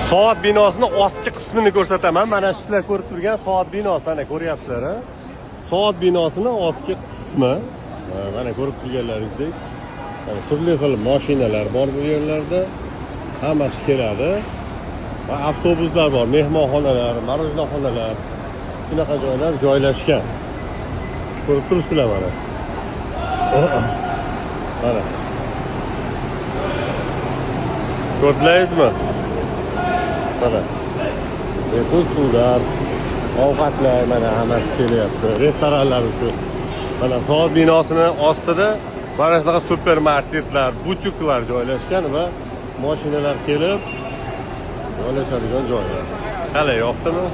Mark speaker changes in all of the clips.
Speaker 1: Soat binosini ostki qismini ko'rsataman. Mana sizlar ko'rib turgan soat binosi, ana ko'ryapsizlar, ha? Soat binosini ostki qismi. Mana ko'rib turganlaringizdek, turli xil mashinalar bor bu yerlarda. Hammasi keladi. Va avtobuslar bor, mehmonxonalar, marojnoxonalar, shunaqa joylar joylashgan. Ko'rib turibsizlar mana. Mana. Ko'rdingizmi? Mana. Bepul suvlar, ovqatlar mana hammasi kelyapti. Restoranlar uchun. Mana soat binosini ostida mana shunaqa supermarketlar, butiklar joylashgan va mashinalar kelib joylashadigan joylar. Qalay, yoqdimi?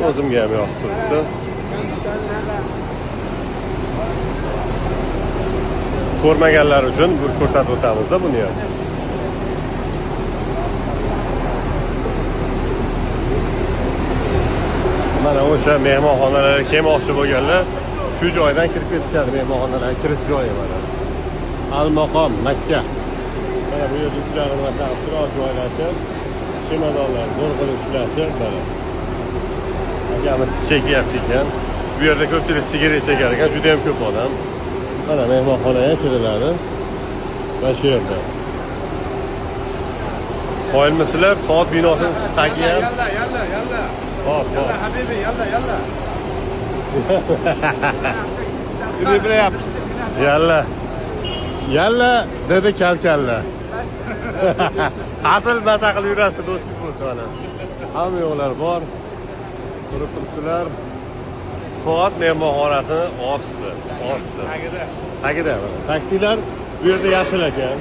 Speaker 1: O'zimga ham yoqib turibdi. Ko'rmaganlar uchun bir ko'rsatib o'tamiz-da buni ham. Mana o'sha mehmonxonalarga kelmoqchi bo'lganlar shu joydan kirib ketishadi. Mehmonxonalarga kirish joyi mana. Al-Maqom, Makka. Mana bu yerda ularni chiroq joylashib, chemadonlar zo'r qilib ishlashib, mana. Akamiz chekyapti ekan. Bu yerda ko'pchilik sigaret chekar ekan, juda ham ko'p odam. Mana mehmonxonaga kiriladi. Va shu yerda. Qo'yilmisizlar, soat binosini tagi ham.
Speaker 2: Yalla.
Speaker 1: Hop.
Speaker 2: Yalla habibi, yalla.
Speaker 1: Yalla dedi kalkalla. Asıl masa qilib yurasiz do'stingiz bo'lsa mana. Hamma yo'qlar bor. Turib turibdilar. Soat mehmonxonasini osti. Tagida mana. Taksilar bu yerda yashil ekan.